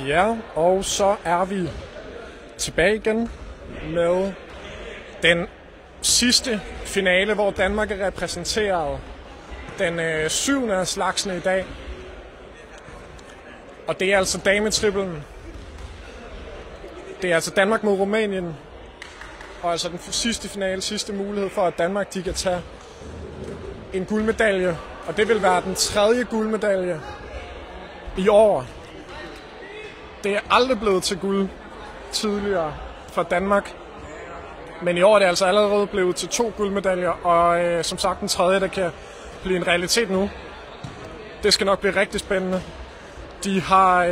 Ja, og så er vi tilbage igen med den sidste finale, hvor Danmark er repræsenteret. Den 7. af slagsen i dag. Og det er altså dametriplen. Det er altså Danmark mod Rumænien. Og altså den sidste finale, sidste mulighed for, at Danmark de kan tage en guldmedalje. Og det vil være den 3. guldmedalje i år. Det er aldrig blevet til guld tidligere for Danmark. Men i år er det altså allerede blevet til 2 guldmedaljer. Og som sagt den 3. der kan blive en realitet nu. Det skal nok blive rigtig spændende. De har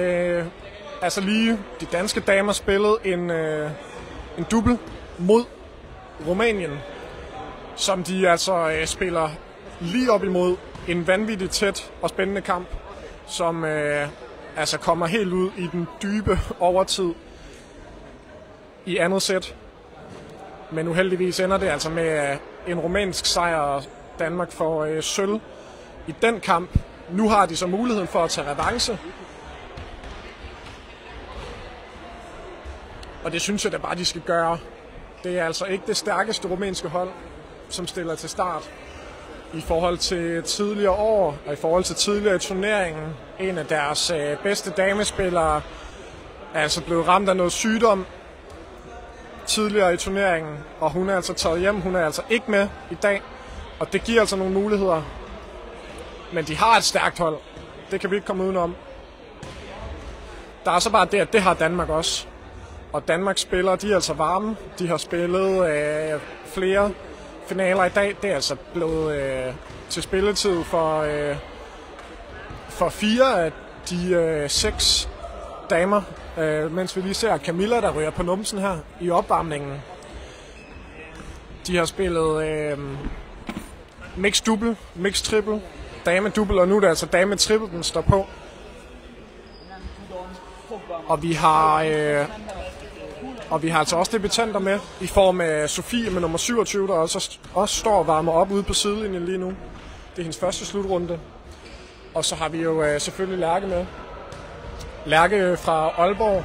altså lige de danske damer spillet en double mod Rumænien, som de altså spiller lige op imod en vanvittigt tæt og spændende kamp, som altså kommer helt ud i den dybe overtid i andet sæt. Men uheldigvis ender det altså med en rumænsk sejr, og Danmark får sølv i den kamp. Nu har de så muligheden for at tage revanche. Og det synes jeg da bare, de skal gøre. Det er altså ikke det stærkeste rumænske hold, som stiller til start i forhold til tidligere år og i forhold til tidligere i turneringen. En af deres bedste damespillere er altså blevet ramt af noget sygdom tidligere i turneringen, og hun er altså taget hjem. Hun er altså ikke med i dag, og det giver altså nogle muligheder. Men de har et stærkt hold. Det kan vi ikke komme udenom. Der er så bare det, at det har Danmark også. Og Danmarks spillere, de er altså varme. De har spillet flere finaler i dag. Det er altså blevet til spilletid for 4 af de 6 damer. Mens vi lige ser Camilla, der ryger på numsen her i opvarmningen. De har spillet mixed double, mixed triple, dame double, og nu er det altså dame triple, den står på. Og vi har altså også debutanter med i form af Sofie med nummer 27, der også står og varmer op ude på sidelinjen lige nu. Det er hendes første slutrunde. Og så har vi jo selvfølgelig Lærke med. Lærke fra Aalborg,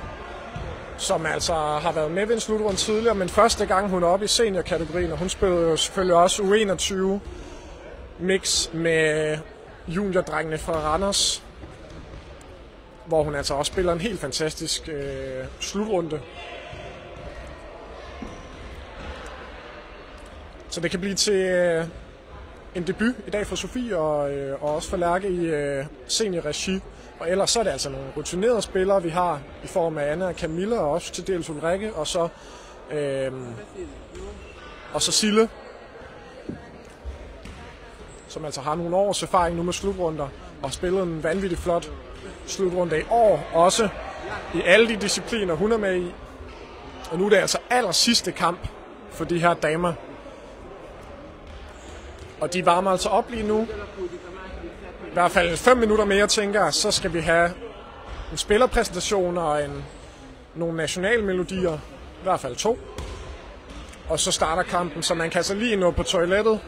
som altså har været med ved en slutrunde tidligere, men første gang hun er oppe i seniorkategorien, og hun spillede jo selvfølgelig også U21 mix med juniordrengene fra Randers, hvor hun altså også spiller en helt fantastisk slutrunde. Så det kan blive til en debut i dag for Sofie og også for Lærke i seniorregi. Og ellers så er det altså nogle rutinerede spillere, vi har i form af Anna og Camilla, og også til dels Ulrikke, og så Sille, som altså har nogle års erfaring nu med slutrunder, og har spillet en vanvittig flot slutrunde i år, også i alle de discipliner, hun er med i. Og nu er det altså aller sidste kamp for de her damer. Og de varmer altså op lige nu. I hvert fald 5 minutter mere, tænker jeg, så skal vi have en spillerpræsentation og nogle nationalmelodier. I hvert fald 2. Og så starter kampen, så man kan altså lige nå på toilettet,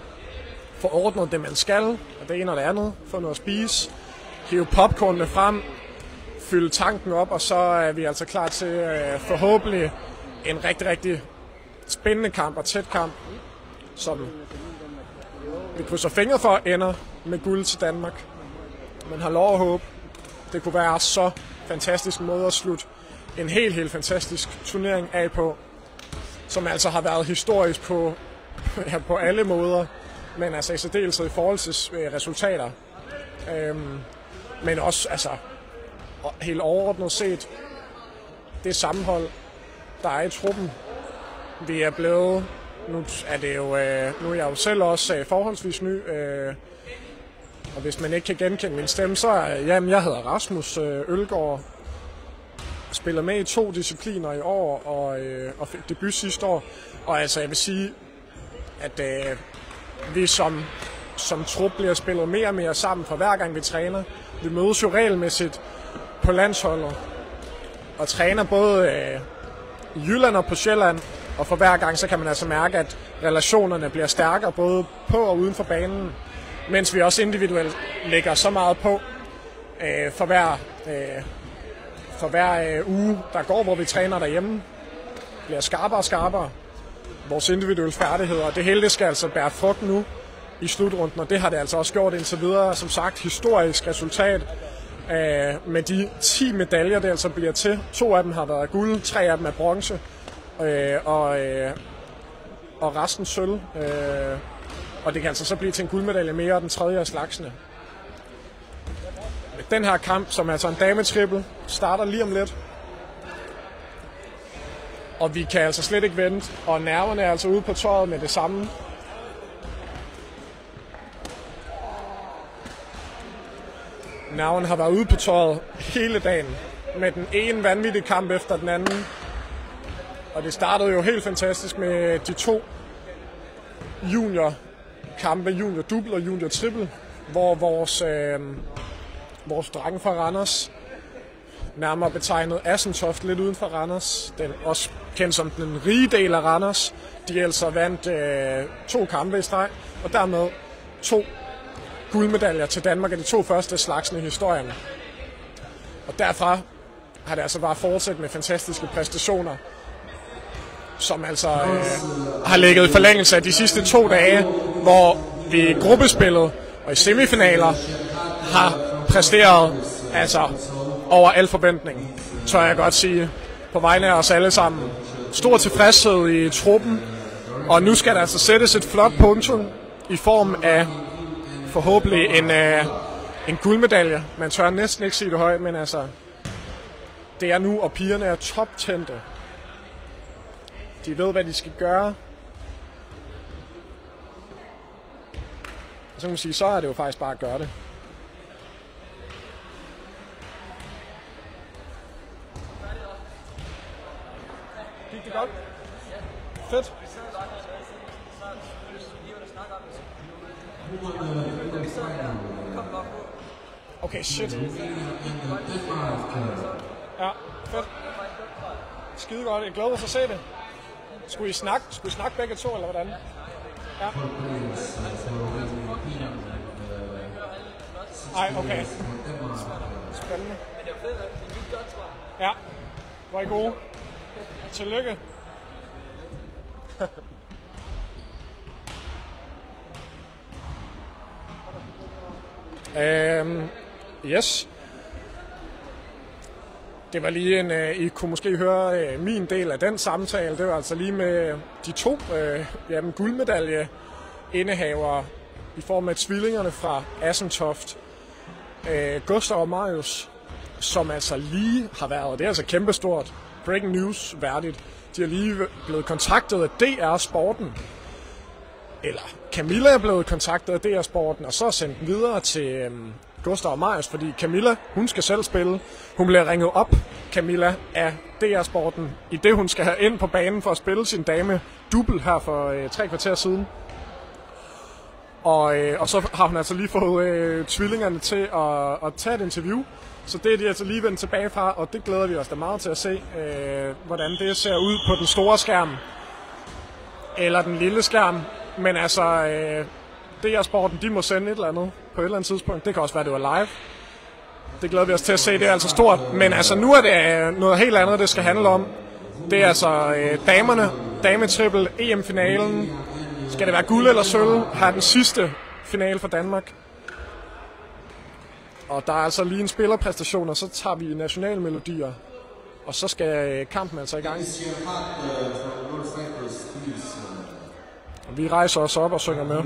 få ordnet det, man skal, og det ene og det andet, få noget at spise, hive popcornene frem, fylde tanken op, og så er vi altså klar til forhåbentlig en rigtig, rigtig spændende kamp og tæt kamp, som vi krydser fingre for ender med guld til Danmark. Man har lov at håbe. Det kunne være så fantastisk måde at slutte en helt fantastisk turnering af på, som altså har været historisk på alle måder, men altså i særdeleshed i forhold til resultater. Men også altså helt overordnet set det sammenhold, der er i truppen. Vi er blevet, nu er jeg jo selv også forholdsvis ny, og hvis man ikke kan genkende min stemme, så jeg hedder Rasmus Ølgaard, spiller med i 2 discipliner i år og fik debut sidste år. Og altså jeg vil sige, at vi som trup bliver spillet mere og mere sammen for hver gang vi træner. Vi mødes jo regelmæssigt på landsholdet og træner både i Jylland og på Sjælland, og for hver gang så kan man altså mærke, at relationerne bliver stærkere både på og uden for banen, mens vi også individuelt lægger så meget på for for hver uge, der går, hvor vi træner derhjemme, bliver skarpere og skarpere. Vores individuelle færdigheder, det hele det skal altså bære frugt nu i slutrunden, og det har det altså også gjort indtil videre. Som sagt, historisk resultat med de 10 medaljer, det altså bliver til. 2 af dem har været guld, 3 af dem er bronze, og resten sølv. Og det kan altså så blive til en guldmedalje mere, og den tredje af slagsene. Den her kamp, som er altså en dametrippel, starter lige om lidt. Og vi kan altså slet ikke vente, og nerverne er altså ude på tøjet med det samme. Nerverne har været ude på tøjet hele dagen, med den ene vanvittige kamp efter den anden. Og det startede jo helt fantastisk med de 2 juniorkampe, junior double og junior triple, hvor vores drenge fra Randers, nærmere betegnet Assentoft lidt uden for Randers, den også kendt som den rige del af Randers, de altså vandt 2 kampe i streg, og dermed 2 guldmedaljer til Danmark af de 2 første slagsne i historien. Og derfra har det altså bare fortsat med fantastiske præstationer, som altså har ligget i forlængelse af de sidste 2 dage, hvor vi i gruppespillet og i semifinaler har præsteret altså over al forventning, tør jeg godt sige, på vegne af os alle sammen. Stor tilfredshed i truppen, og nu skal der altså sættes et flot punktum i form af forhåbentlig en guldmedalje. Man tør næsten ikke sige det højt, men altså, det er nu, og pigerne er toptændte. De ved, hvad de skal gøre. Og så kan man sige, så er det jo faktisk bare at gøre det. Gik det godt? Fedt. Okay, shit. Ja, fedt. Skide godt. Jeg glæder mig til at se det. Skulle I snakke begge to, eller hvordan? Ja. Ej, okay. Spændende. Ja, var I gode. Tillykke. Yes. Det var lige en, I kunne måske høre min del af den samtale. Det var altså lige med de 2 guldmedalje indehavere i form af tvillingerne fra Assentoft. Gustav og Marius, som altså lige har været, det er altså kæmpestort, breaking news værdigt. De er lige blevet kontaktet af DR Sporten. Eller Camilla er blevet kontaktet af DR Sporten, og så sendt den videre til Gustav og Marius, fordi Camilla, hun skal selv spille. Hun bliver ringet op, Camilla, af DR Sporten, i det hun skal have ind på banen for at spille sin dame double her for 3 kvarter siden. Og så har hun altså lige fået tvillingerne til at tage et interview. Så det er de altså lige vendt tilbage fra, og det glæder vi os da meget til at se, hvordan det ser ud på den store skærm. Eller den lille skærm. Men altså, DR Sporten, de må sende et eller andet på et eller andet tidspunkt. Det kan også være, det var live. Det glæder vi os til at se, det er altså stort. Men altså, nu er det noget helt andet, det skal handle om. Det er altså damerne, dametrippel, EM-finalen. Skal det være guld eller sølv? Her er den sidste finale for Danmark. Og der er altså lige en spillerpræstation, og så tager vi nationalmelodier. Og så skal kampen altså i gang. Og vi rejser os op og synger med.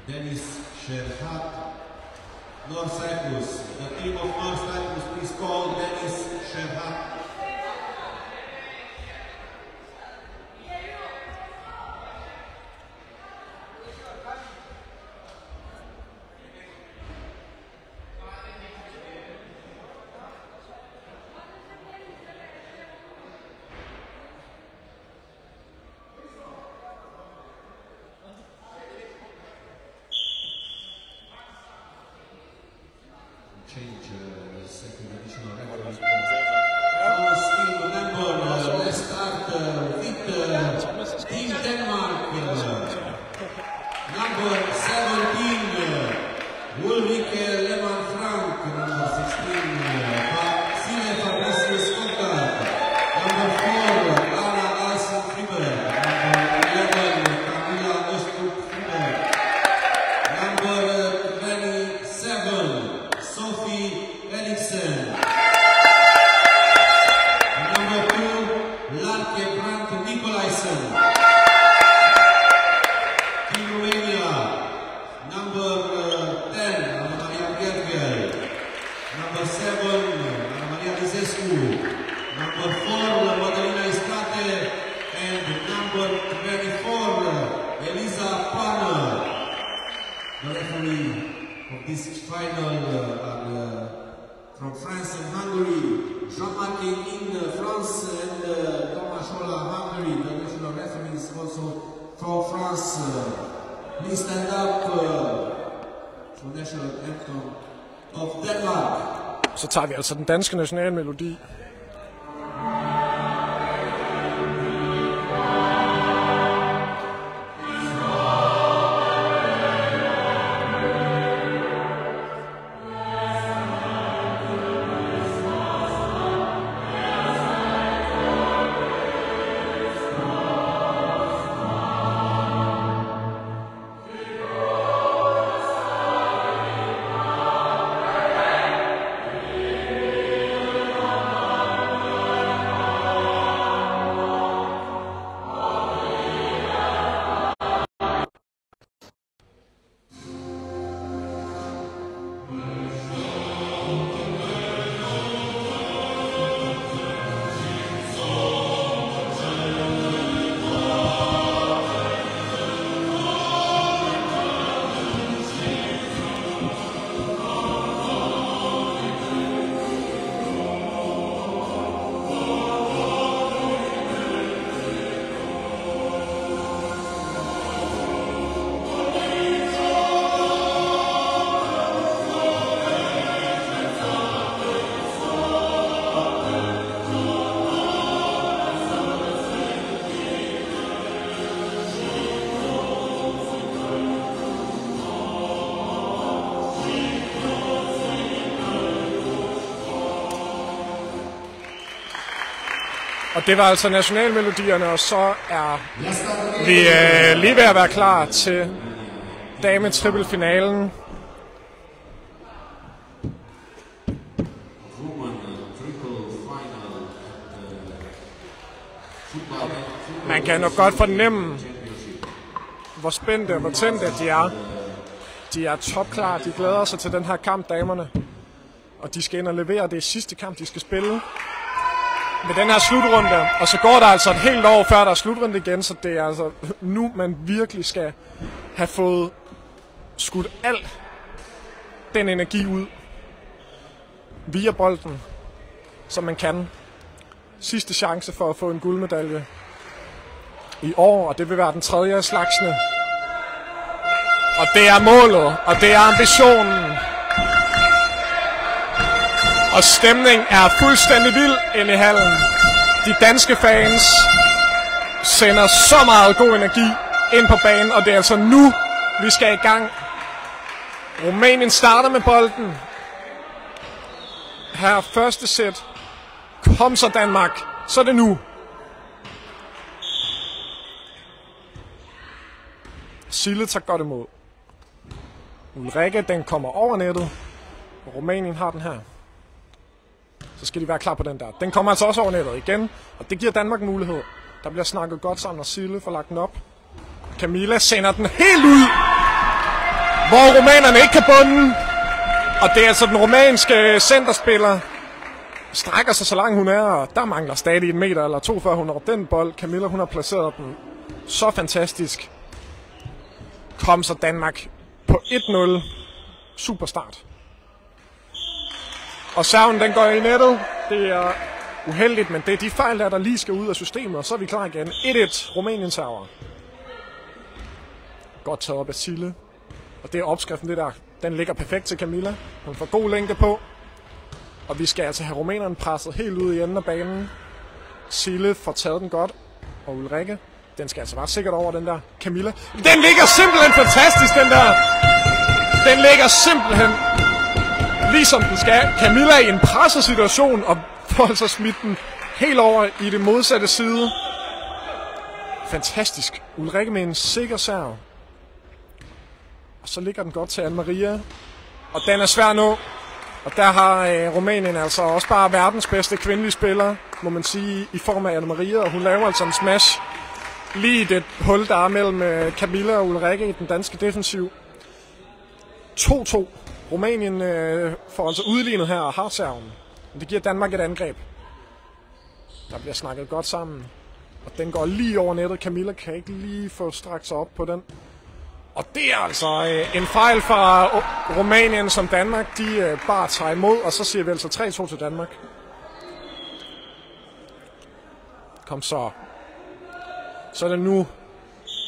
Dennis Sherhat, North Cyprus. The team of North Cyprus, please call Dennis Sherhat. Change the second additional referee. Number 4, Madalina Istate, and number 24, Elisa Panner. The referee of this final are from France and Hungary. Jean-Marc in France and Thomas Schola, Hungary. The national referee is also from France. Please stand up for national anthem of Denmark. Så tager vi altså den danske nationalmelodi. Og det var altså nationalmelodierne, og så er vi lige ved at være klar til dame-trippelfinalen. Man kan nok godt fornemme, hvor spændte og hvor tændte de er. De er topklar, de glæder sig til den her kamp, damerne. Og de skal ind og levere det sidste kamp, de skal spille med den her slutrunde. Og så går der altså et helt år før der er slutrunde igen, så det er altså nu, man virkelig skal have fået skudt al den energi ud via bolden, som man kan. Sidste chance for at få en guldmedalje i år, og det vil være den tredje slagsne. Og det er målet, og det er ambitionen. Og stemningen er fuldstændig vild inde i hallen. De danske fans sender så meget god energi ind på banen, og det er altså nu, vi skal i gang. Rumænien starter med bolden. Her første sæt. Kom så Danmark, så er det nu. Sille tager godt imod. Ulrike, den kommer over nettet. Og Rumænien har den her. Så skal de være klar på den der. Den kommer altså også over nettet igen. Og det giver Danmark mulighed. Der bliver snakket godt sammen, og Sille får lagt den op. Camilla sender den helt ud, hvor rumænerne ikke kan bunde. Og det er altså den rumænske centerspiller. Strækker sig så langt hun er, og der mangler stadig 1 meter eller 2, før hun når den bold. Camilla, hun har placeret den så fantastisk. Kom så Danmark på 1-0. Super start. Og serven, den går i nettet. Det er uheldigt, men det er de fejl, der lige skal ud af systemet, og så er vi klar igen. 1-1, Rumænien server. Godt taget op af Sille. Og det er opskriften, det der. Den ligger perfekt til Camilla. Hun får god længde på. Og vi skal altså have rumænerne presset helt ud i enden af banen. Sille får taget den godt. Og Ulrike, den skal altså være sikkert over den der. Camilla, den ligger simpelthen fantastisk, den der. Den ligger simpelthen ligesom den skal. Camilla i en presset situation og får altså smidt den helt over i det modsatte side. Fantastisk. Ulrike med en sikker serv. Og så ligger den godt til Anne-Maria. Og den er svær nu. Og der har Rumænien altså også bare verdens bedste kvindelige spiller, må man sige, i form af Anne-Maria. Og hun laver altså en smash lige i det hul, der er mellem Camilla og Ulrike i den danske defensiv. 2-2. Rumænien får altså udlignet her og har serven. Det giver Danmark et angreb. Der bliver snakket godt sammen. Og den går lige over nettet. Camilla kan ikke lige få strakt sig op på den. Og det er altså en fejl fra Rumænien, som Danmark de bare tager imod. Og så siger vi altså 3-2 til Danmark. Kom så. Så er det nu.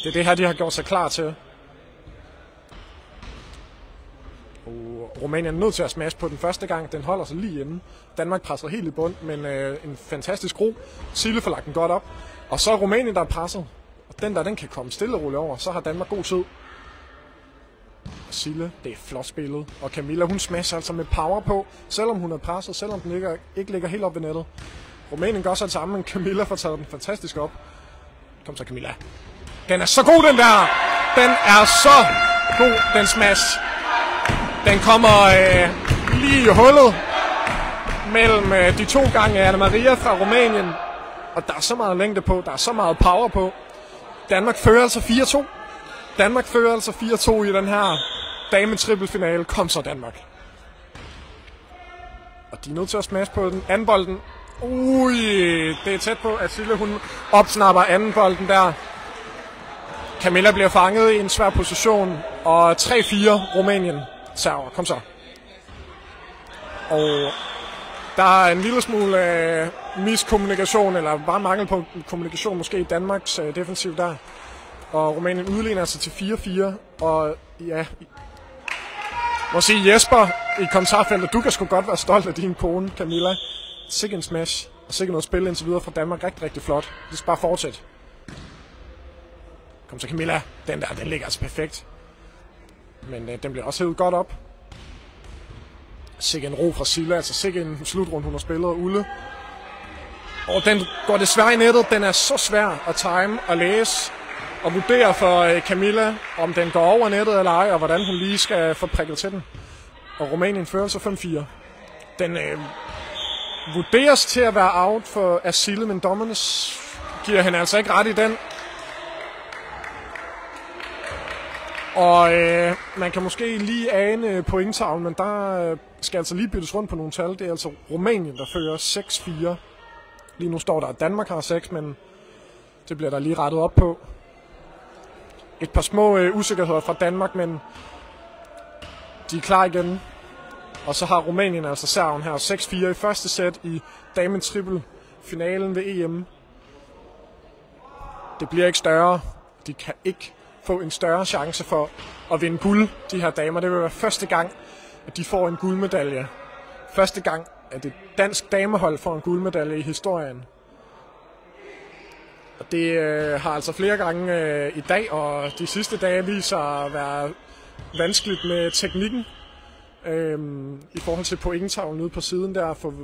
Det er det her, de har gjort sig klar til. Og Rumænien er nødt til at smash på den første gang. Den holder sig lige inde. Danmark presser helt i bund, men en fantastisk ro. Sille får lagt den godt op. Og så er Rumænien, der er presset. Og den kan komme stille og roligt over. Så har Danmark god tid. Og Sille, det er flot spillet. Og Camilla, hun smasher altså med power på. Selvom hun er presset, selvom den ikke ligger helt op ved nettet. Rumænien gør så det samme, men Camilla får taget den fantastisk op. Kom så, Camilla. Den er så god, den der! Den er så god, den smash. Den kommer lige i hullet mellem de 2 gange Anna Maria fra Rumænien. Og der er så meget længde på, der er så meget power på. Danmark fører altså 4-2. Danmark fører altså 4-2 i den her dame-trippelfinale. Kom så, Danmark. Og de er nødt til at smash på den anden bolden. Det er tæt på, at Sille hun opsnapper anden bolden der. Camilla bliver fanget i en svær position. Og 3-4 Rumænien server. Kom så. Og der er en lille smule miskommunikation, eller bare mangel på kommunikation måske i Danmarks defensiv der. Og Rumænien udligner altså til 4-4. Og ja, må sige Jesper i kommentarfeltet, du kan sgu godt være stolt af din kone, Camilla. Sikke en smash, og sikke noget spil indtil videre fra Danmark. Rigtig, rigtig flot. Det skal bare fortsætte. Kom så, Camilla. Den der, den ligger altså perfekt. Men den bliver også hævet godt op. Sikke en ro fra Sille, altså sikke en slutrunde, hun har spillet, og Ulle. Og den går desværre i nettet. Den er så svær at time og læse og vurdere for Camilla, om den går over nettet eller ej, og hvordan hun lige skal få prikket til den. Og Rumænien fører så 5-4. Den vurderes til at være out for Sille, men dommerne giver hende altså ikke ret i den. Og man kan måske lige ane pointtavlen, men der skal altså lige byttes rundt på nogle tal. Det er altså Rumænien, der fører 6-4. Lige nu står der, at Danmark har 6, men det bliver der lige rettet op på. Et par små usikkerheder fra Danmark, men de er klar igen. Og så har Rumænien altså serven her 6-4 i første sæt i damen-trippel-finalen ved EM. Det bliver ikke større. De kan ikke få en større chance for at vinde guld, de her damer. Det vil være første gang, at de får en guldmedalje. Første gang, at et dansk damehold får en guldmedalje i historien. Og det har altså flere gange i dag, og de sidste dage viser at være vanskeligt med teknikken. I forhold til pointtavlen ude på siden der, få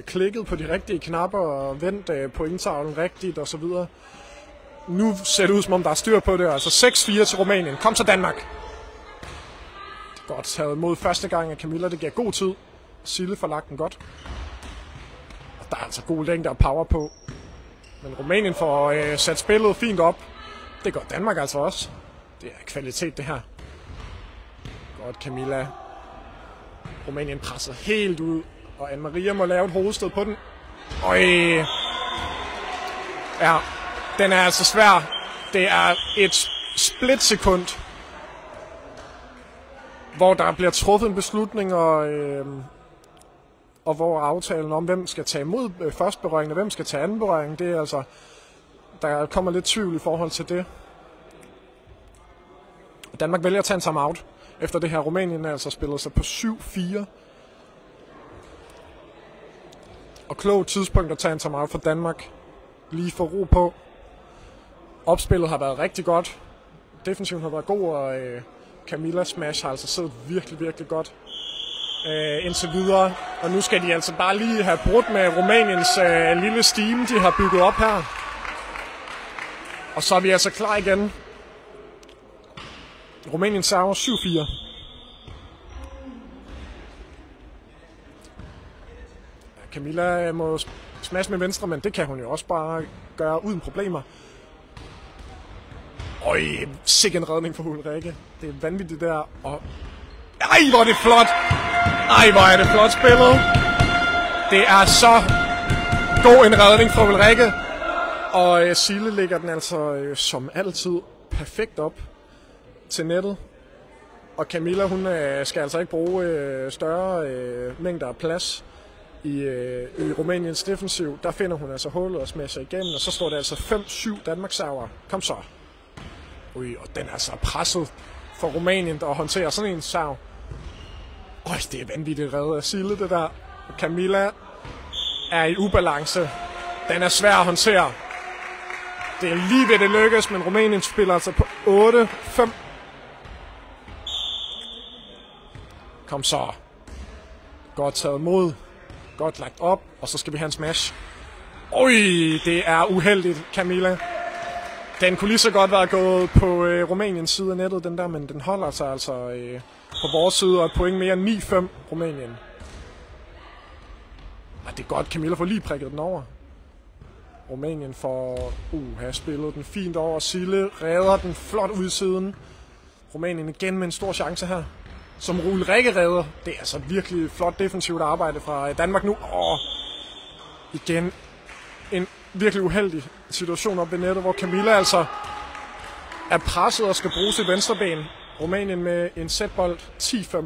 klikket på de rigtige knapper og vendt pointtavlen rigtigt osv. Nu ser det ud, som om der er styr på det. Altså 6-4 til Rumænien. Kom så, Danmark. Det er godt taget mod første gang af Camilla. Det giver god tid. Sille får lagt den godt. Og der er altså god længde og power på. Men Rumænien får sat spillet fint op. Det gør Danmark altså også. Det er kvalitet, det her. Godt, Camilla. Rumænien presser helt ud. Og Anna Maria må lave et hovedstød på den. Ja. Den er altså svær. Det er et splitsekund, hvor der bliver truffet en beslutning, og hvor aftalen om, hvem skal tage imod første berøring, og hvem skal tage anden berøring, det er altså, der kommer lidt tvivl i forhold til det. Danmark vælger at tage en timeout efter det her. Rumænien er altså spillet sig på 7-4. Og klogt tidspunkt at tage en timeout for Danmark. Lige få ro på. Opspillet har været rigtig godt. Defensiven har været god, og Camilla smash har altså siddet virkelig, virkelig godt indtil videre. Og nu skal de altså bare lige have brudt med Rumæniens lille stime, de har bygget op her. Og så er vi altså klar igen. Rumænien server 7-4. Camilla må smash med venstre, men det kan hun jo også bare gøre uden problemer. Sikke en redning for Ulrike. Det er vanvittigt der. Og hvor er det flot! Hvor er det flot spillet! Det er så God en redning fra Ulrike. Og Sille lægger den altså som altid perfekt op til nettet. Og Camilla, hun skal altså ikke bruge større mængder af plads i Rumæniens defensiv. Der finder hun altså hullet og smasher igennem, og så står det altså 5-7 Danmarks server. Kom så. Ui, og den er altså presset for Rumænien, der håndterer sådan en serv. Det er vanvittigt reddet af Sille, det der. Camilla er i ubalance. Den er svær at håndtere. Det er lige ved det lykkes, men Rumænien spiller altså på 8-5. Kom så. Godt taget mod. Godt lagt op, og så skal vi have en smash. Det er uheldigt, Camilla. Den kunne lige så godt være gået på Rumæniens side af nettet, den der, men den holder sig altså på vores side, og et point mere 9-5 Rumænien. Det er godt, Camilla får lige prikket den over. Rumænien får har spillet den fint over. Sille redder den flot ud siden. Rumænien igen med en stor chance her, som Ulrike redder. Det er altså virkelig flot defensivt arbejde fra Danmark nu. Igen en virkelig uheldig situation op ved nettet, hvor Camilla altså er presset og skal bruge sit venstre ben. Rumænien med en sætbold 10-5.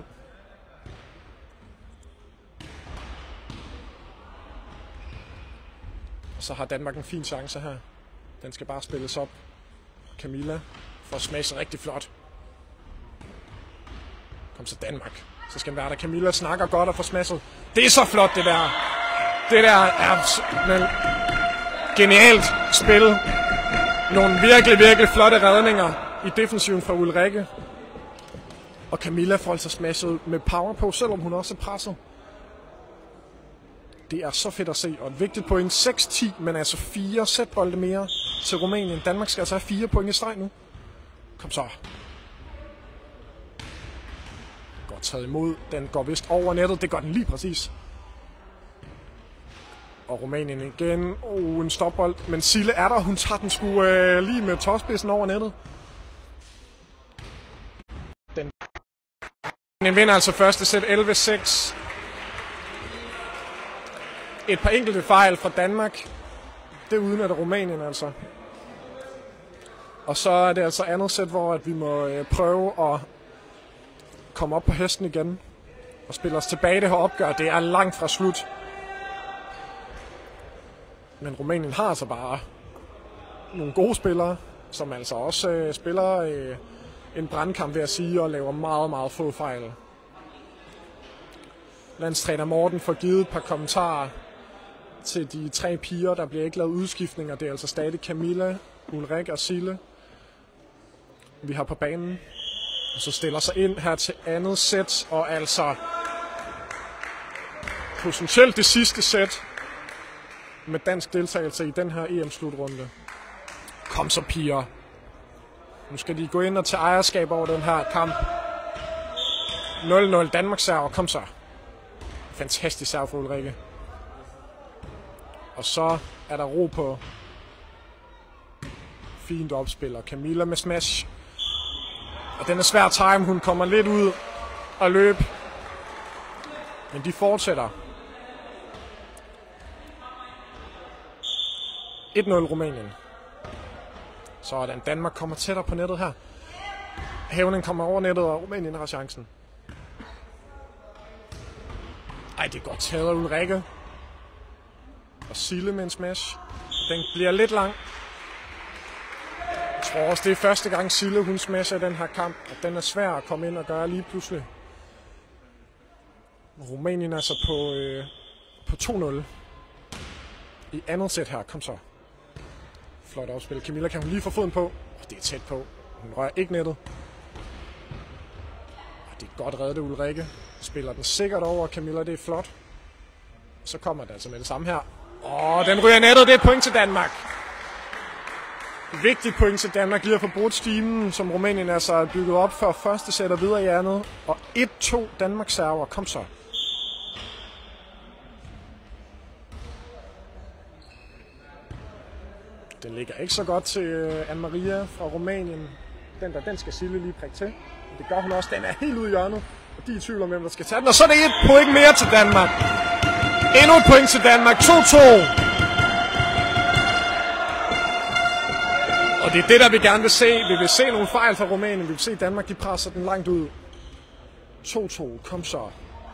Så har Danmark en fin chance her. Den skal bare spilles op. Camilla får smashet rigtig flot. Kom så Danmark. Så skal den være der. Camilla snakker godt og får smashet. Det er så flot, det der. Det der er genialt spil. Nogle virkelig, virkelig flotte redninger i defensiven fra Ulrike. Og Camilla får altså smashet med power på, selvom hun også er presset. Det er så fedt at se, og et vigtigt point. 6-10, men altså 4 sætbolde mere til Rumænien. Danmark skal altså have 4 point i streg nu. Kom så. Godt taget imod. Den går vist over nettet. Det gør den lige præcis. Og Rumænien igen. En stopbold. Men Sille er der. Hun tager den sgu lige med tåspidsen over nettet. Den vinder altså første sæt 11-6. Et par enkelte fejl fra Danmark. Det udnytter Rumænien altså. Og så er det altså andet sæt, hvor at vi må prøve at komme op på hesten igen. Og spille os tilbage det her opgør. Det er langt fra slut. Men Rumænien har altså bare nogle gode spillere, som altså også spiller en brandkamp, vil jeg sige, og laver meget, meget få fejl. Landstræner Morten får givet et par kommentarer til de 3 piger. Der bliver ikke lavet udskiftninger. Det er altså stadig Camilla, Ulrike og Sille, vi har på banen. Og så stiller sig ind her til andet sæt, og altså potentielt det sidste sæt med dansk deltagelse i den her EM-slutrunde. Kom så, piger. Nu skal de gå ind og tage ejerskab over den her kamp. 0-0 Danmark server. Kom så. Fantastisk serve for Ulrike. Og så er der ro på. Fint opspil, og Camilla med smash. Og den er svær time. Hun kommer lidt ud og løb. Men de fortsætter. 1-0 Rumænien. Sådan, Danmark kommer tættere på nettet her. Hævnen kommer over nettet, og Rumænien har chancen. Det er godt taget af Ulrike. Og Sille med en smash. Den bliver lidt lang. Jeg tror også, det er første gang Sille hun smasher den her kamp. Og den er svær at komme ind og gøre lige pludselig. Rumænien er så på 2-0. I andet sæt her. Kom så. Flot opspil. Camilla kan hun lige få foden på. Det er tæt på. Hun rører ikke nettet. Det er godt reddet, Ulrike. Spiller den sikkert over. Camilla, det er flot. Så kommer det altså med det samme her. Den ryger nettet. Det er et point til Danmark. Vigtigt point til Danmark. Lige at få brudt stimen, som Rumænien altså er bygget op før første sæt og videre i andet. Og 1-2 Danmark server. Kom så. Den ligger ikke så godt til Anne-Maria fra Rumænien. Den skal Sille lige prikke til. Det gør hun også. Den er helt ude i hjørnet. Og de er i tvivl om, hvem der skal tage den. Og så er det 1 point mere til Danmark. Endnu et point til Danmark. 2-2. det er det, der vi gerne vil se. Vi vil se nogle fejl fra Rumænien. Vi vil se Danmark, de presser den langt ud. 2-2, kom så.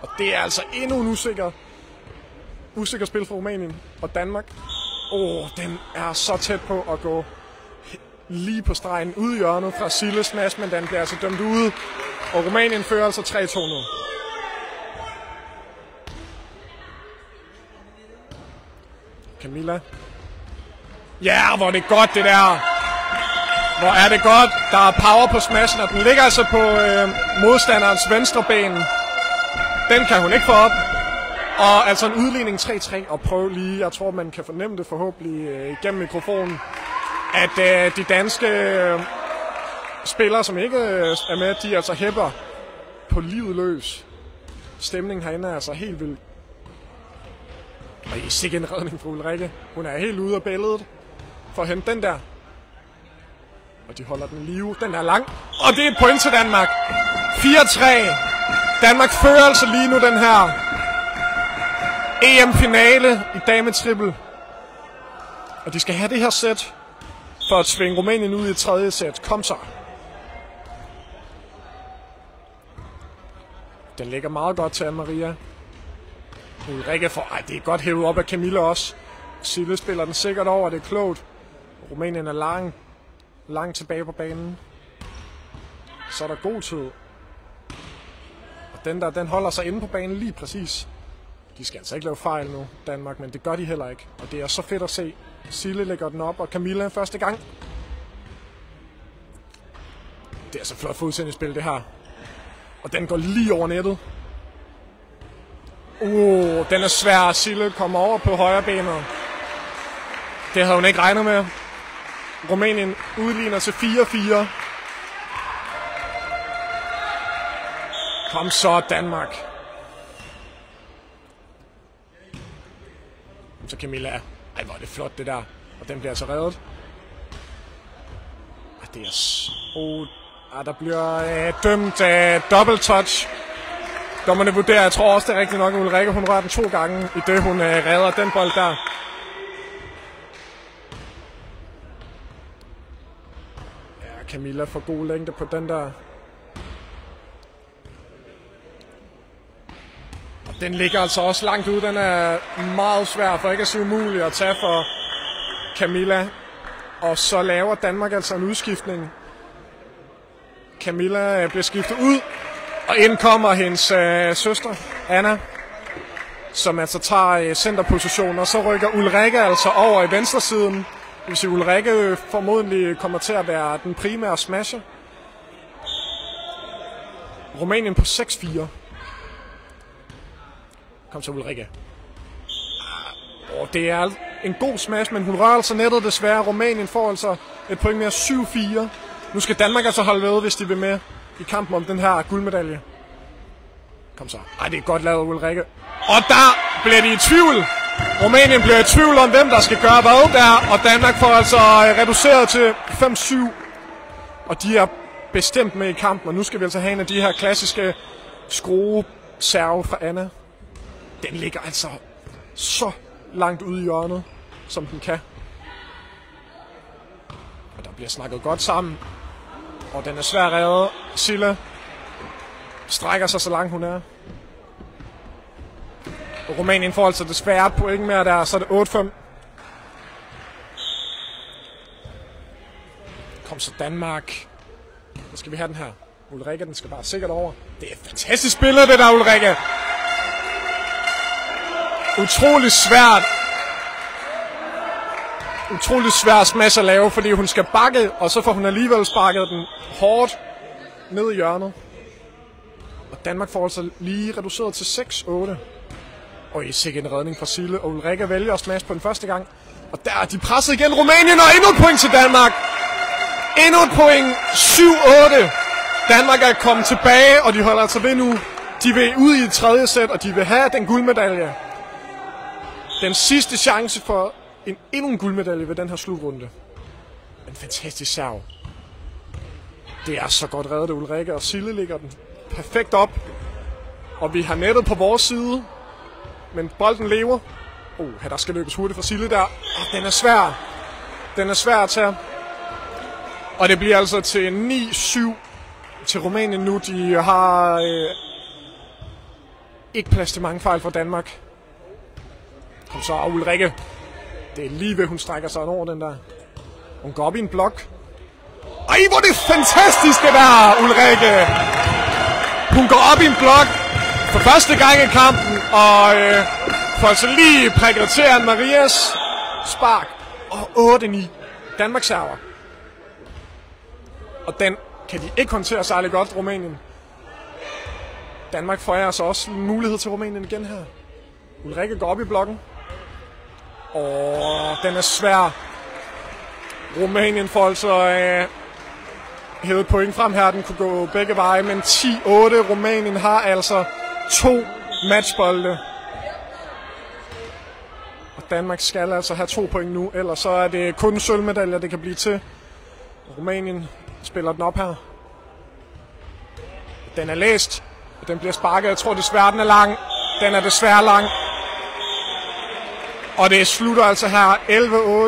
Og det er altså endnu en usikker spil fra Rumænien. Og Danmark, den er så tæt på at gå lige på stregen ude i hjørnet fra Sille smash, men den bliver altså dømt ude. Og Rumænien fører altså 3-2 nu. Camilla. Ja, hvor er det godt det der. Hvor er det godt. Der er power på smashen, og den ligger altså på modstanderens venstre ben. Den kan hun ikke få op. Og altså en udligning 3-3, og prøv lige, jeg tror man kan fornemme det forhåbentlig gennem mikrofonen, at de danske spillere, som ikke er med, de altså hæpper på livet løs. Stemningen herinde er altså helt vild. Og i sikke en redning fra Ulrike. Hun er helt ude af billedet for at hente den der. Og de holder den live. Den er lang. Og det er et point til Danmark. 4-3. Danmark fører altså lige nu den her EM-finale i dametrippel. Og de skal have det her sæt for at tvinge Rumænien ud i et tredje sæt. Kom så. Den ligger meget godt til Anne-Maria. Ulrike får... Ej, det er godt hævet op af Camilla også. Sille spiller den sikkert over, det er klogt. Rumænien er langt tilbage på banen. Så er der god tid. Og den holder sig inde på banen lige præcis. De skal altså ikke lave fejl nu, Danmark, men det gør de heller ikke. Og det er så fedt at se. Sille lægger den op, og Camilla første gang. Det er så flot fodsendingsspil, det her. Og den går lige over nettet. Den er svær. Sille kommer over på højre benet. Det havde hun ikke regnet med. Rumænien udligner til 4-4. Kom så, Danmark. Så Camilla. Ej, hvor er det flot, det der. Og den bliver altså reddet. Det er... der bliver dømt double touch. Dommerne vurderer, jeg tror også, det er rigtigt nok, at Ulrike, hun rører den 2 gange, i det hun redder den bold der. Ja, Camilla får god længde på den der. Og den ligger altså også langt ud. Den er meget svær, for ikke at sige umulig at tage for Camilla. Og så laver Danmark altså en udskiftning. Camilla bliver skiftet ud. Og ind kommer hendes søster, Anna, som altså tager centerpositionen, og så rykker Ulrike altså over i venstresiden. Det vil sige, Ulrike formodentlig kommer til at være den primære smasher. Rumænien på 6-4. Kom så, Ulrike. Det er en god smash, men hun rører altså nettet desværre. Rumænien får altså et point mere, 7-4. Nu skal Danmark altså holde ved, hvis de vil med i kampen om den her guldmedalje. Kom så. Ej, det er godt lavet, Ulrike. Og der bliver de i tvivl. Rumænien bliver i tvivl om, hvem der skal gøre hvad der. Og Danmark får altså reduceret til 5-7. Og de er bestemt med i kampen. Og nu skal vi altså have en af de her klassiske skrue-serve fra Anna. Den ligger altså så langt ude i hjørnet, som den kan. Og der bliver snakket godt sammen. Og den er svær at redde. Sille strækker sig så langt hun er. Og Rumænien får altså desværre point mere der, så er det 8-5. Kom så Danmark. Nu skal vi have den her. Ulrike, den skal bare sikkert over. Det er fantastisk spillet, det der, Ulrike. Utrolig svært smash at lave, fordi hun skal bakke, og så får hun alligevel sparket den hårdt ned i hjørnet. Og Danmark får altså lige reduceret til 6-8. Og i sikke en redning fra Sille, og Ulrike vælger at smash på den første gang. Og der er de presset igen, Rumænien, og endnu et point til Danmark. Endnu et point, 7-8. Danmark er kommet tilbage, og de holder altså ved nu. De vil ud i et tredje sæt, og de vil have den guldmedalje. Den sidste chance for endnu en guldmedalje ved den her slutrunde. En fantastisk serv. Det er så godt reddet, Ulrike, og Sille ligger den perfekt op. Og vi har nettet på vores side. Men bolden lever. Der skal løbes hurtigt for Sille der. Den er svær. Den er svær at tage. Og det bliver altså til 9-7 til Rumænien nu. De har ikke plads til mange fejl for Danmark. Kom så, Ulrike. Det er lige ved, hun strækker sig over den der. Hun går op i en blok. Ej, hvor er det fantastisk det der, Ulrike! Hun går op i en blok for første gang i kampen, og får så lige prikket til Marias spark. Og 8-9. Danmark server. Og den kan de ikke håndtere særlig godt, Rumænien. Danmark får altså også en mulighed til Rumænien igen her. Ulrike går op i blokken. Og den er svær. Rumænien får altså hævet point frem her. Den kunne gå begge veje, men 10-8. Rumænien har altså 2 matchbolde. Og Danmark skal altså have 2 point nu, ellers så er det kun sølvmedaljer, det kan blive til. Rumænien spiller den op her. Den er læst. Den bliver sparket. Jeg tror desværre, den er lang. Den er desværre lang. Og det slutter altså her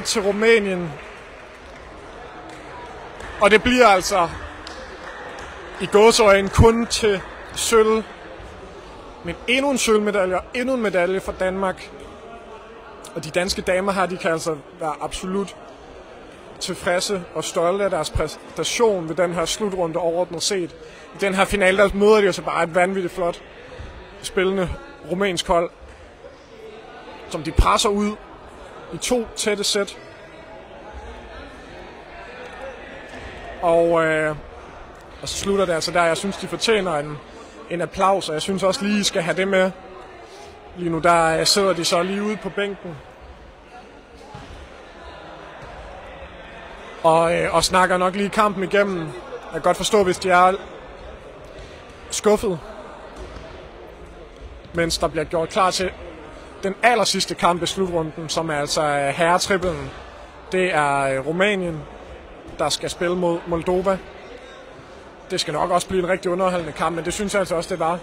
11-8 til Rumænien. Og det bliver altså i gåseøjne kun til sølv. Men endnu en sølvmedalje og endnu en medalje for Danmark. Og de danske damer her, de kan altså være absolut tilfredse og stolte af deres præstation ved den her slutrunde overordnet set. I den her finale, der møder de altså bare et vanvittigt flot spillende rumænsk hold, som de presser ud i 2 tætte sæt. Og så slutter det altså der. Jeg synes, de fortjener en applaus, og jeg synes også lige, I skal have det med. Lige nu der sidder de så lige ude på bænken og snakker nok lige kampen igennem. Jeg kan godt forstå, hvis de er skuffet, mens der bliver gjort klar til den aller sidste kamp i slutrunden, som er altså herretriplen. Det er Rumænien, der skal spille mod Moldova. Det skal nok også blive en rigtig underholdende kamp, men det synes jeg altså også, det var.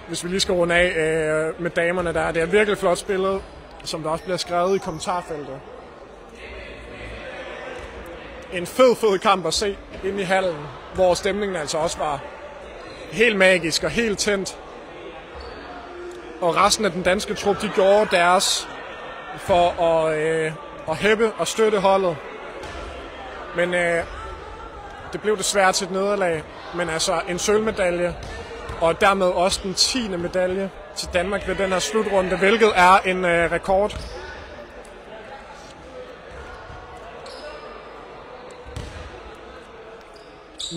Hvis vi lige skal runde af med damerne der. Det er virkelig flot spillet, som der også bliver skrevet i kommentarfeltet. En fed kamp at se inde i hallen, hvor stemningen altså også var helt magisk og helt tændt. Og resten af den danske trup, de gjorde deres for at hæppe og støtte holdet. Men det blev desværre til et nederlag. Men altså en sølvmedalje, og dermed også den 10. medalje til Danmark ved den her slutrunde, hvilket er en rekord.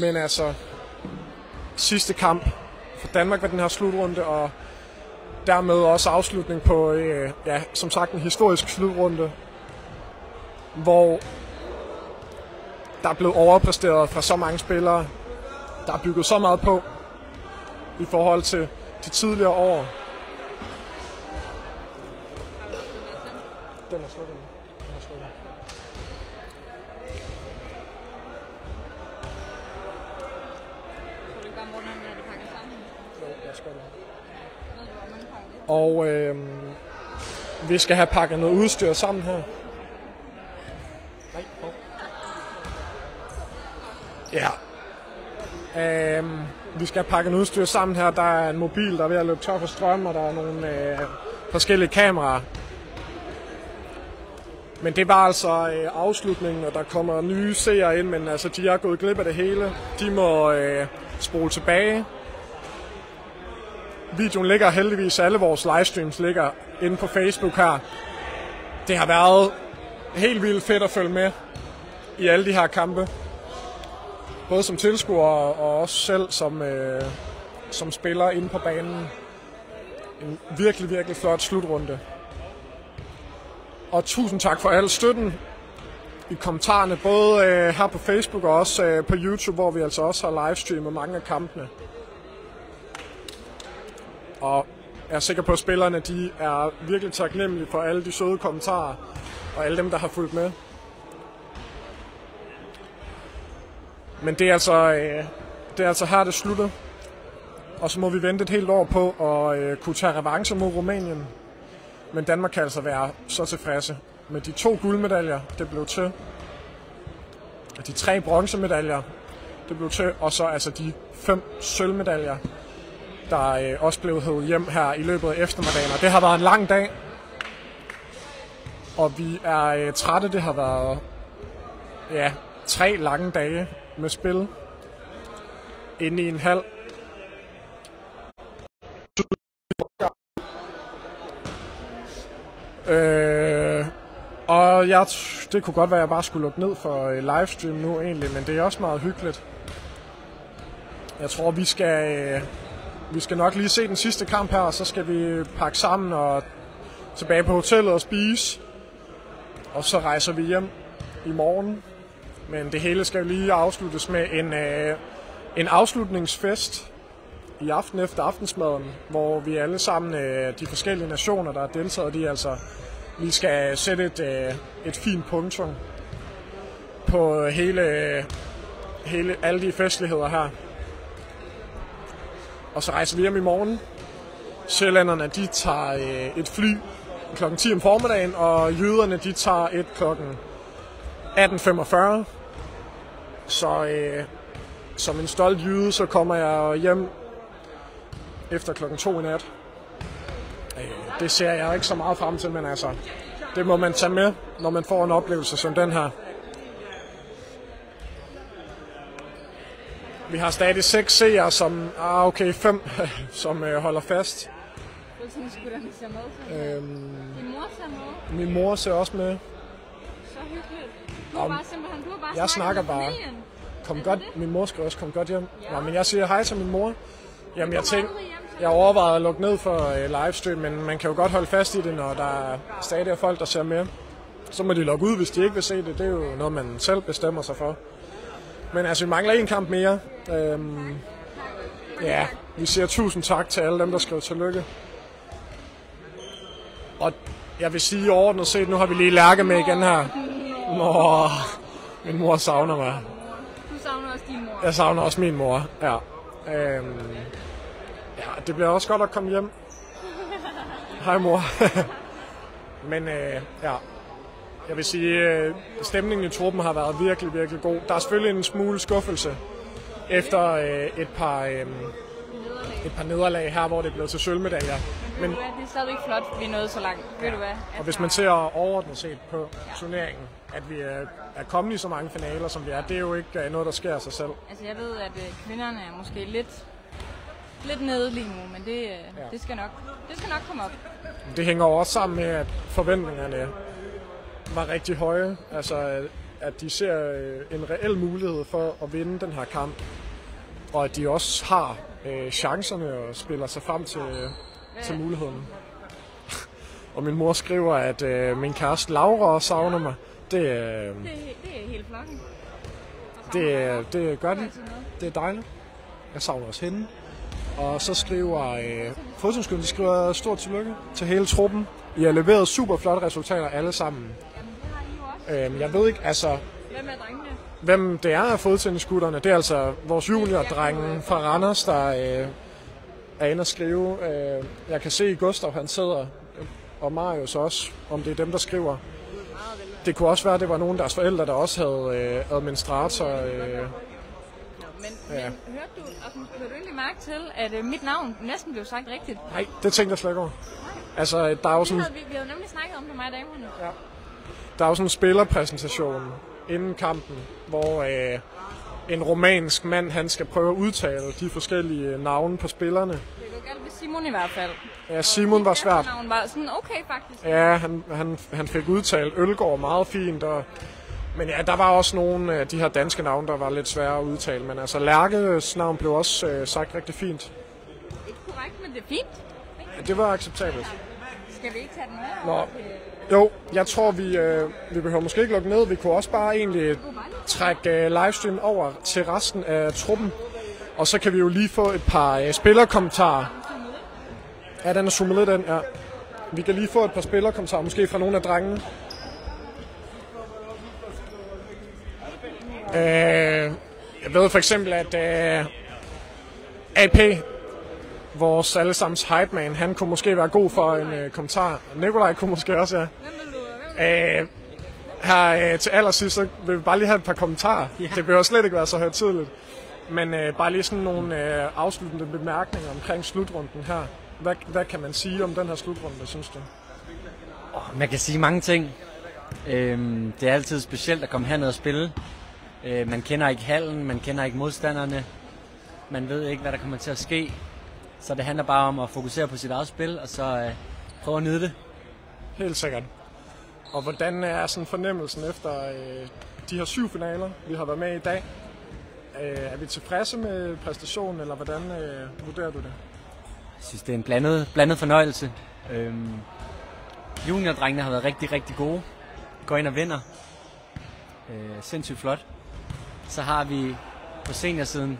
Men altså, sidste kamp for Danmark ved den her slutrunde, og dermed også afslutning på, som sagt, en historisk slutrunde, hvor der er blevet overpræsteret fra så mange spillere. Der er bygget så meget på i forhold til de tidligere år. Den er slukket. Og vi skal have pakket noget udstyr sammen her. Ja. Vi skal have pakket noget udstyr sammen her. Der er en mobil, der er ved at løbe tør for strøm, og der er nogle forskellige kameraer. Men det var altså afslutningen, og der kommer nye seere ind, men altså, de er gået glip af det hele. De må spole tilbage. Videoen ligger heldigvis, alle vores livestreams ligger inde på Facebook her. Det har været helt vildt fedt at følge med i alle de her kampe. Både som tilskuer og også selv som spiller inde på banen. En virkelig flot slutrunde. Og tusind tak for al støtten i kommentarerne, både her på Facebook og også på YouTube, hvor vi altså også har livestreamet mange af kampene. Og jeg er sikker på, at spillerne de er virkelig taknemmelige for alle de søde kommentarer og alle dem, der har fulgt med. Men det er altså her, det slutter. Og så må vi vente et helt år på at kunne tage revanche mod Rumænien. Men Danmark kan altså være så tilfredse med de 2 guldmedaljer, det blev til. de 3 bronzemedaljer, det blev til, og så altså de 5 sølvmedaljer, der også blev hævet hjem her i løbet af eftermiddagen. Og det har været en lang dag, og vi er trætte. Det har været 3 lange dage med spil inde i en hal. Og det kunne godt være, at jeg bare skulle lukke ned for livestream nu egentlig, men det er også meget hyggeligt. Jeg tror, vi skal nok lige se den sidste kamp her, og så skal vi pakke sammen og tilbage på hotellet og spise. Og så rejser vi hjem i morgen. Men det hele skal jo lige afsluttes med en afslutningsfest i aften efter aftensmaden, hvor vi alle sammen, de forskellige nationer, der har deltaget, de altså lige skal sætte et fint punktum på alle de festligheder her. Og så rejser vi hjem i morgen. Sjællænderne, de tager et fly kl. 10 om formiddagen, og jyderne, de tager et kl. 18.45. Så som en stolt jyde, så kommer jeg hjem efter kl. 2 i nat. Det ser jeg ikke så meget frem til, men altså, det må man tage med, når man får en oplevelse som den her. Vi har stadig 6 seere, som 5, som holder fast. Din mor ser med? Min mor ser også med. Så hyggeligt. Du har bare jeg snakker bare. Kom godt. Min mor skal også komme godt hjem. Ja. Men jeg siger hej til min mor. Jamen jeg overvejede at lukke ned for livestream, men man kan jo godt holde fast i det, når der stadig er folk, der ser med. Så må de logge ud, hvis de ikke vil se det. Det er jo noget, man selv bestemmer sig for. Men altså, vi mangler en kamp mere. Vi siger 1000 tak til alle dem, der skrev tillykke. Og jeg vil sige overordnet set, nu har vi lige Lærke med igen her. Min mor savner mig. Du savner også din mor. Jeg savner også min mor, ja. Det bliver også godt at komme hjem. Hej mor. Men jeg vil sige, stemningen i truppen har været virkelig, virkelig god. Der er selvfølgelig en smule skuffelse efter et par nederlag her, hvor det blev til sølvmedaljer. Men det er stadigvæk flot, vi er nået så langt. Ved du hvad? Og hvis man ser overordnet set på turneringen, at vi er kommet i så mange finaler, som vi er, det er jo ikke noget, der sker af sig selv. Altså jeg ved, at kvinderne er måske lidt nede lige nu, men det skal nok komme op. Det hænger jo også sammen med, at forventningerne var rigtig høje. Altså, at de ser en reel mulighed for at vinde den her kamp. Og at de også har chancerne og spiller sig frem til muligheden. Og min mor skriver, at min kæreste Laura savner mig. Det er helt flokken. Det gør de. Det er dejligt. Jeg savner også hende. Og så skriver Fodboldskolen, de skriver stort tillykke til hele truppen. I har leveret super flotte resultater alle sammen. Jeg ved ikke, altså, hvem det er af fodtennisgutterne. Det er altså vores juniordrenge fra Randers, der er inde at skrive. Jeg kan se, Gustav han sidder, og Marius også, om det er dem, der skriver. Det kunne også være, at det var nogle af deres forældre, der også havde administrator. Men hørte du, Rasmus, kunne du egentlig mærke til, at mit navn næsten blev sagt rigtigt? Nej, det tænkte jeg slet ikke over. Altså, der er jo sådan... Vi havde nemlig snakket om det, mig og damerne. Ja. Der er jo sådan en spillerpræsentation inden kampen, hvor en romansk mand, han skal prøve at udtale de forskellige navne på spillerne. Det går galt ved Simon i hvert fald. Ja, Simon var svært. Navn var sådan okay, faktisk. Ja, han fik udtalt Ølgaard meget fint, men ja, der var også nogle af de her danske navne, der var lidt svære at udtale. Men altså, Lærkes navn blev også sagt rigtig fint. Ikke korrekt, men det er fint. Ja, det var acceptabelt. Skal vi ikke tage den med? Jo, jeg tror, vi behøver måske ikke lukke ned. Vi kunne også bare egentlig trække livestream over til resten af truppen. Og så kan vi jo lige få et par spillerkommentarer. Ja, den er zoomet lidt ind, ja. Vi kan lige få et par spillerkommentarer, måske fra nogle af drengene. Jeg ved for eksempel, at AP, vores allesammens hype man, han kunne måske være god for en kommentar. Nikolaj kunne måske også, ja. Her til allersidst, så vil vi bare lige have et par kommentarer. Ja. Det behøver slet ikke være så højtideligt. Men bare lige sådan nogle afsluttende bemærkninger omkring slutrunden her. Hvad kan man sige om den her slutrunde, synes du? Man kan sige mange ting. Det er altid specielt at komme herned og spille. Man kender ikke hallen, man kender ikke modstanderne. Man ved ikke, hvad der kommer til at ske. Så det handler bare om at fokusere på sit eget spil, og så prøve at nyde det. Helt sikkert. Og hvordan er sådan fornemmelsen efter de her 7 finaler, vi har været med i dag? Er vi tilfredse med præstationen, eller hvordan vurderer du det? Jeg synes, det er en blandet fornøjelse. Juniordrengene har været rigtig, rigtig gode. Går ind og vinder. Sindssygt flot. Så har vi på seniorsiden,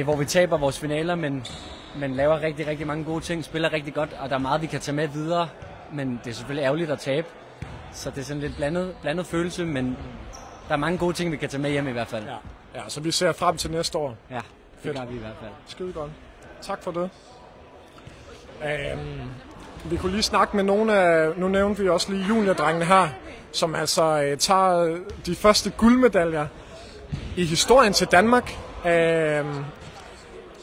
hvor vi taber vores finaler, men laver rigtig, rigtig mange gode ting, spiller rigtig godt, og der er meget, vi kan tage med videre. Men det er selvfølgelig ærgerligt at tabe. Så det er sådan lidt blandet følelse, men der er mange gode ting, vi kan tage med hjem i hvert fald. Ja, så vi ser frem til næste år. Ja, det gør vi i hvert fald. Skide godt. Tak for det. Vi kunne lige snakke med nogle af, nu nævnte vi også lige juniordrengene her, som altså tager de første guldmedaljer i historien til Danmark.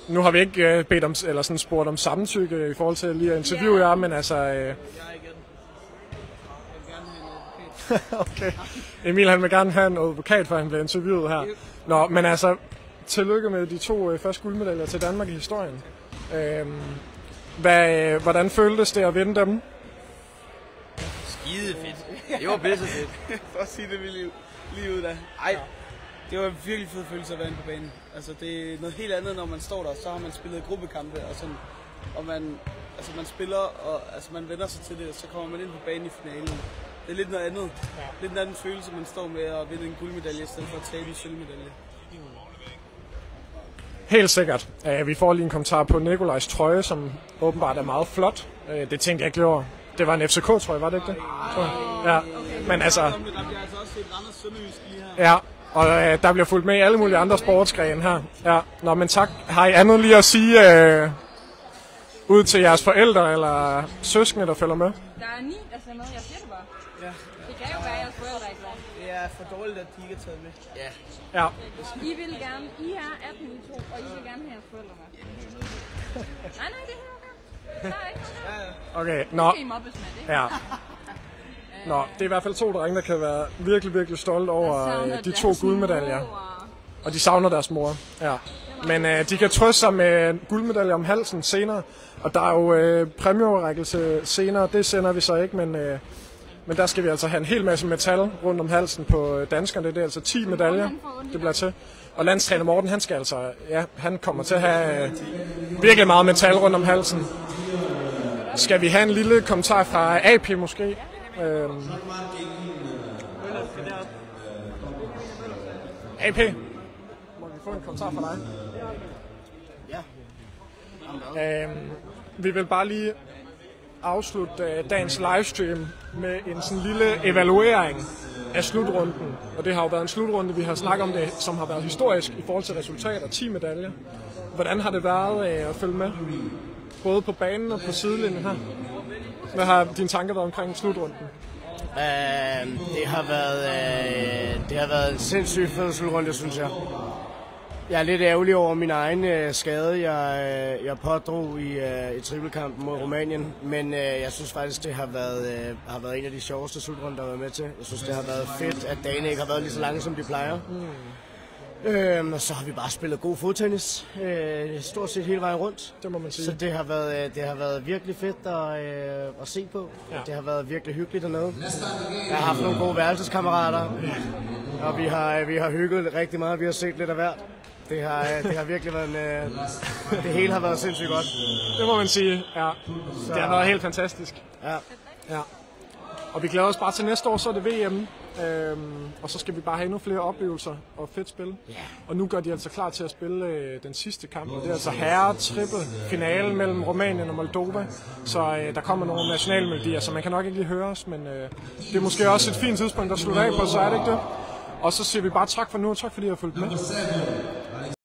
Nu har vi ikke bedt om, eller sådan spurgt om samtykke i forhold til lige at interviewe jer, men altså... Okay. Emil han vil gerne have en advokat, for han bliver interviewet her. Nå, men altså, tillykke med de 2 første guldmedaljer til Danmark i historien. Hvordan føltes det at vinde dem? Skide fedt. Det var bedre fedt. For at sige det lige ud da. Ej, det var en virkelig fed følelse at være inde på banen. Altså, det er noget helt andet, når man står der, så har man spillet gruppekampe og sådan. Og man spiller, og altså, man vender sig til det, og så kommer man ind på banen i finalen. Det er lidt noget andet. Lidt en anden følelse, man står med at vinde en guldmedalje, i stedet for at tabe en sølvmedalje. Helt sikkert. Vi får lige en kommentar på Nikolajs trøje, som åbenbart er meget flot. Det tænkte jeg ikke over. Det var en FCK-trøje, var det ikke det? Ja. Men altså... Ja, og der bliver fulgt med i alle mulige andre sportsgrene her. Ja. Nå, men tak. Har I andet lige at sige ud til jeres forældre eller søskende, der følger med? Der er 9, der ser med. Jeg siger det bare. Ja. Det kan jo være, at jeres forældre ikke var. Det er for dårligt, at de ikke er taget med. Ja. I vil gerne. I er 18 i 2, og I vil gerne have jeres forældre med. Nej, det er okay. Der er ikke noget. Okay, nå. I mobbes med det. Ja. Nå, det er i hvert fald 2 drenge, der kan være virkelig, virkelig stolte over de 2 guldmedaljer. Og de savner deres mor. Ja. Men de kan trøste sig med guldmedaljer om halsen senere. Og der er jo præmieoverrækkelse senere. Det sender vi så ikke, men der skal vi altså have en hel masse metal rundt om halsen på danskerne. Det er altså 10 medaljer, det bliver til. Og landstræner Morten, han skal altså, ja, han kommer til at have virkelig meget metal rundt om halsen. Skal vi have en lille kommentar fra AP måske? AP, må vi få en kommentar fra dig? Ja. Vi vil bare lige afslutte dagens livestream med en sådan lille evaluering af slutrunden. Og det har jo været en slutrunde, vi har snakket om det, som har været historisk i forhold til resultater, 10 medaljer. Hvordan har det været at følge med? Både på banen og på sidelinjen her. Hvad har dine tanker været omkring slutrunden? Det har været en sindssygt fed slutrunde, synes jeg. Jeg er lidt ærgerlig over min egen skade, jeg pådrog i trippelkampen mod Rumænien. Men jeg synes faktisk, det har været en af de sjoveste slutrunder, der har været med til. Jeg synes, det har været fedt, at dagene ikke har været lige så lange, som de plejer. Og så har vi bare spillet god fodtennis, stort set hele vejen rundt. Det må man sige. Så det har været virkelig fedt at se på. Ja. Det har været virkelig hyggeligt dernede. Jeg har haft nogle gode værelseskammerater, og vi har hygget rigtig meget. Vi har set lidt af hvert. Det har virkelig været det hele har været sindssygt godt. Det må man sige, ja. Så... Det har været helt fantastisk. Ja. Og vi glæder os bare til næste år, så er det VM. Og så skal vi bare have endnu flere oplevelser og fedt spil. Yeah. Og nu gør de altså klar til at spille den sidste kamp. Det er altså herre-trippel finale mellem Rumænien og Moldova. Så der kommer nogle nationalmelodier, så man kan nok ikke lige høre os. Men det er måske også et fint tidspunkt at slutte af på, så er det ikke det. Og så siger vi bare tak for nu, og tak fordi I har fulgt med.